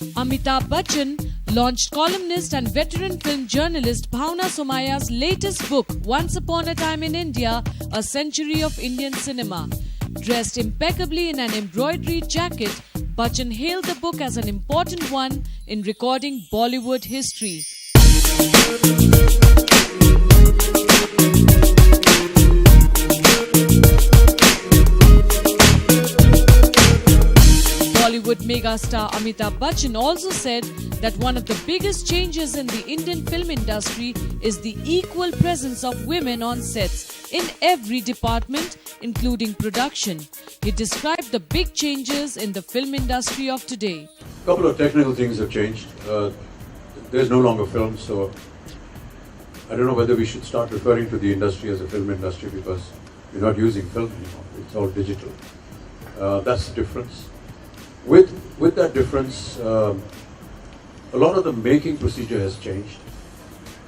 Amitabh Bachchan launched columnist and veteran film journalist BhawanaSomaya's latest book, Once Upon a Time in India, A Century of Indian Cinema. Dressed impeccably in an embroidered jacket, Bachchan hailed the book as an important one in recording Bollywood history. Bollywood megastar Amitabh Bachchan also said that one of the biggest changes in the Indian film industry is the equal presence of women on sets in every department, including production. He described the big changes in the film industry of today. A couple of technical things have changed. There's no longer film, so I don't know whether we should start referring to the industry as a film industry because we're not using film anymore. It's all digital. That's the difference. With that difference, a lot of the making procedure has changed.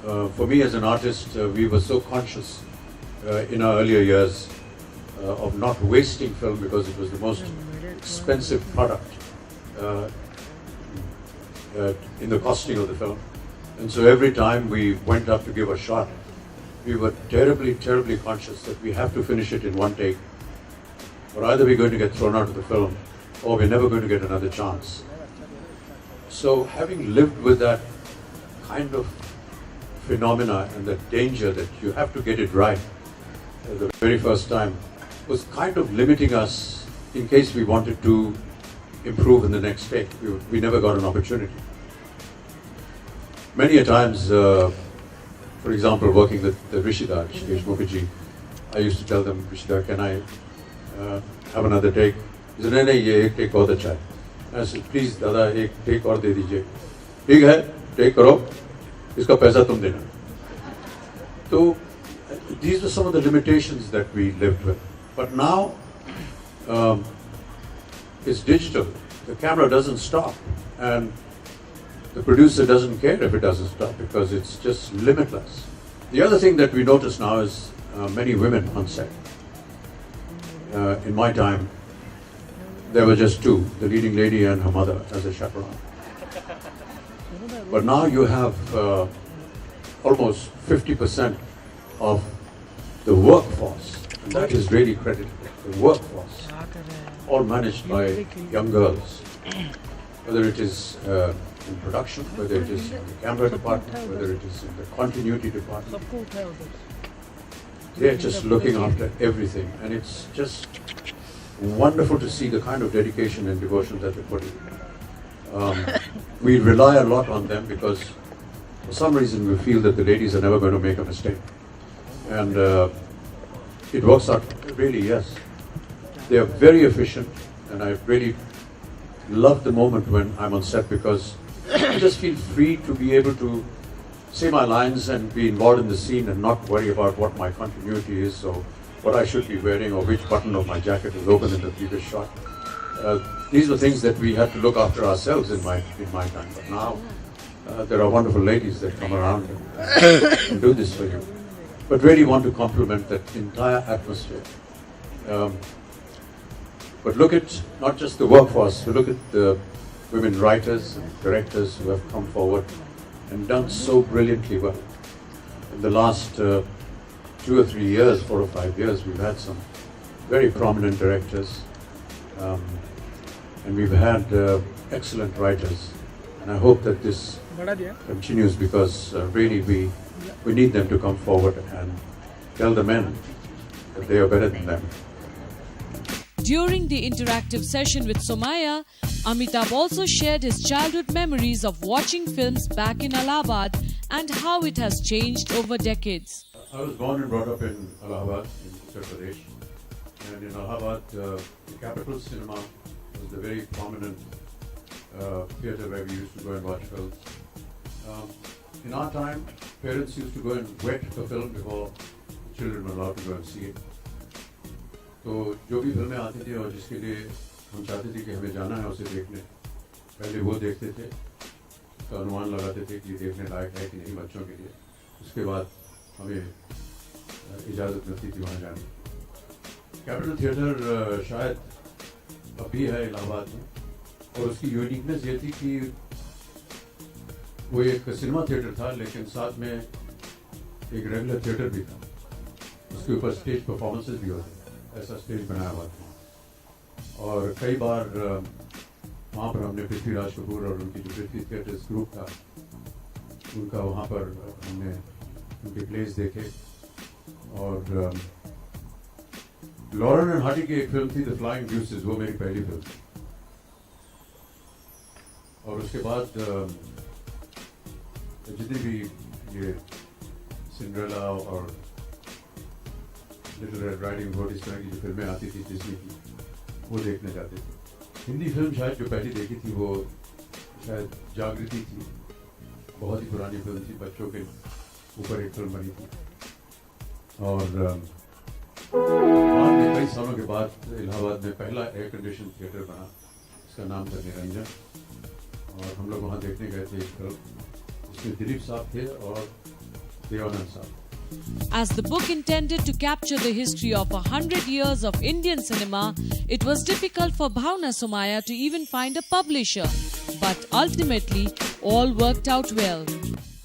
For me as an artist, we were so conscious in our earlier years of not wasting film because it was the most expensive product in the costing of the film. And so every time we went up to give a shot, we were terribly, terribly conscious that we have to finish it in one take, or either we're going to get thrown out of the film or we're never going to get another chance. So having lived with that kind of phenomena and the danger that you have to get it right the very first time was kind of limiting us in case we wanted to improve in the next take. We never got an opportunity. Many a times, for example, working with Rishida, Rishikesh Mukherjee, I used to tell them, Rishida, can I have another take? He said, नहीं ये एक take बहुत अच्छा है. I said, please दादा एक take और दे दीजिए. ठीक है, take करो, इसका पैसा तुम देना. So these were some of the limitations that we lived with. But now it's digital. The camera doesn't stop, and the producer doesn't care if it doesn't stop because it's just limitless. The other thing that we notice now is many women on set. In my time, there were just two, the leading lady and her mother as a chaperone. But now you have almost 50% of the workforce, and that is really creditable. The workforce, all managed by young girls, whether it is in production, whether it is in the camera department, whether it is in the continuity department. They're just looking after everything, and it's just wonderful to see the kind of dedication and devotion that they put in. We rely a lot on them because for some reason we feel that the ladies are never going to make a mistake. And it works out really, yes. They are very efficient, and I really love the moment when I'm on set because I just feel free to be able to say my lines and be involved in the scene and not worry about what my continuity is or what I should be wearing or which button of my jacket is open in the previous shot. These were things that we had to look after ourselves in my time. But now there are wonderful ladies that come around and do this for you. But really want to compliment that entire atmosphere. But look at not just the workforce, but look at the women writers and directors who have come forward and done so brilliantly well. In the last 2 or 3 years, 4 or 5 years, we've had some very prominent directors, and we've had excellent writers. And I hope that this continues because really we need them to come forward and tell the men that they are better than them. During the interactive session with Somaya, Amitabh also shared his childhood memories of watching films back in Allahabad and how it has changed over decades. I was born and brought up in Allahabad, in Uttar Pradesh. And in Allahabad, the Capital Cinema was the very prominent theatre where we used to go and watch films. In our time, parents used to go and wet the film before children were allowed to go and see it. तो जो भी फिल्में आती थी और जिसके लिए हम चाहते थे कि हमें जाना है उसे देखने, पहले वो देखते थे, तो अनुमान लगाते थे कि देखने लायक है कि नहीं बच्चों के लिए. उसके बाद हमें इजाज़त मिलती थी वहाँ जाने. कैपिटल थिएटर शायद अब भी है इलाहाबाद में, और उसकी यूनिकनेस ये थी कि वो एक सिनेमा थिएटर था, लेकिन साथ में एक रेगुलर थिएटर भी था। उसके ऊपर स्टेज परफॉर्मेंसेस भी होते, ऐसा स्टेज बनाया हुआ था। और कई बार वहाँ पर हमने पृथ्वीराज कपूर और उनकी जो पृथ्वी थिएटर्स ग्रुप था, उनका वहाँ पर हमने उनके प्लेस देखे। और लॉरेन एंड हार्डी की एक फिल्म थी द फ्लाइंग ड्यूसेस, वो मेरी पहली फिल्म थी। और उसके बाद जितनी भी ये सिंड्रेला और लिटिल रेड राइडिंग हुड इस तरह की जो फिल्में आती थी डिज्नी की, वो देखने जाते थे। हिंदी फिल्म शायद जो पहली देखी थी वो शायद जागृति थी, बहुत ही पुरानी फिल्म थी, बच्चों के ऊपर एक फिल्म बनी थी। और बाद में कई सालों के बाद इलाहाबाद में पहला एयर कंडीशन थिएटर बना, इसका नाम था निरंजन। और हम लोग वहाँ देखने गए थे एक फिल्म, इसमें दिलीप साहब थे और देवानंद साहब। As the book intended to capture the history of 100 years of Indian cinema, it was difficult for BhawanaSomaaya to even find a publisher. But ultimately, all worked out well.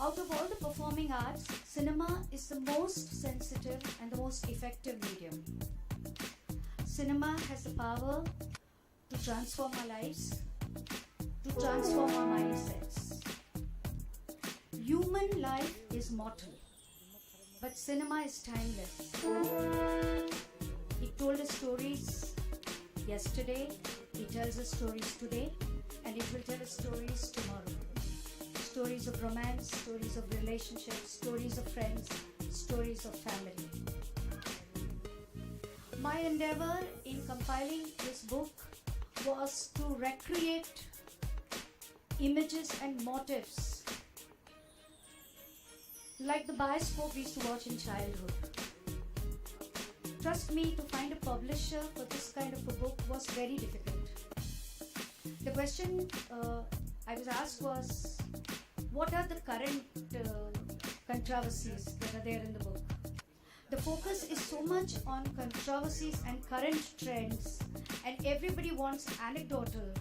Out of all the performing arts, cinema is the most sensitive and the most effective medium. Cinema has the power to transform our lives, to transform our mindsets. Human life is mortal, but cinema is timeless. It told us stories yesterday, it tells us stories today, and it will tell us stories tomorrow. Stories of romance, stories of relationships, stories of friends, stories of family. My endeavor in compiling this book was to recreate images and motifs like the bioscope we used to watch in childhood. Trust me, to find a publisher for this kind of a book was very difficult. The question I was asked was, what are the current controversies that are there in the book? The focus is so much on controversies and current trends, and everybody wants anecdotal.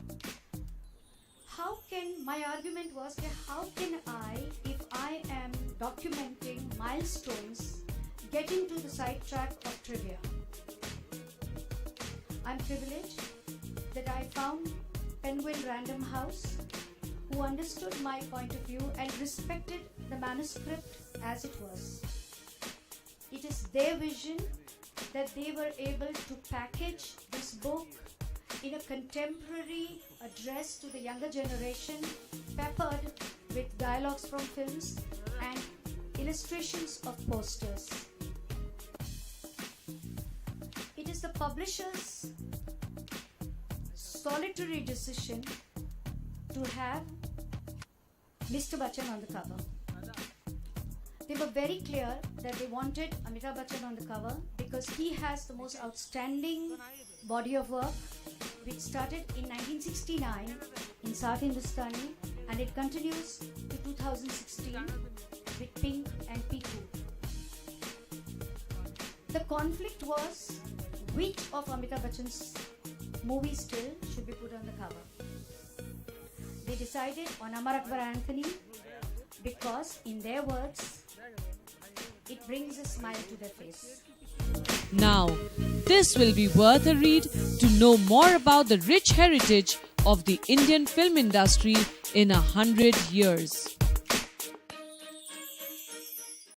My argument was, how can I, if I am documenting milestones, get into the sidetrack of trivia? I'm privileged that I found Penguin Random House, who understood my point of view and respected the manuscript as it was. It is their vision that they were able to package this book in a contemporary address to the younger generation, peppered with dialogues from films and illustrations of posters. It is the publisher's solitary decision to have Mr. Bachchan on the cover. They were very clear that they wanted Amitabh Bachchan on the cover because he has the most outstanding body of work, which started in 1969 in South Hindustani and it continues to 2016 with Pink and Piku. The conflict was which of Amitabh Bachchan's movies still should be put on the cover. They decided on Amar Akbar Anthony because, in their words, it brings a smile to their face. Now, this will be worth a read to know more about the rich heritage of the Indian film industry in 100 years.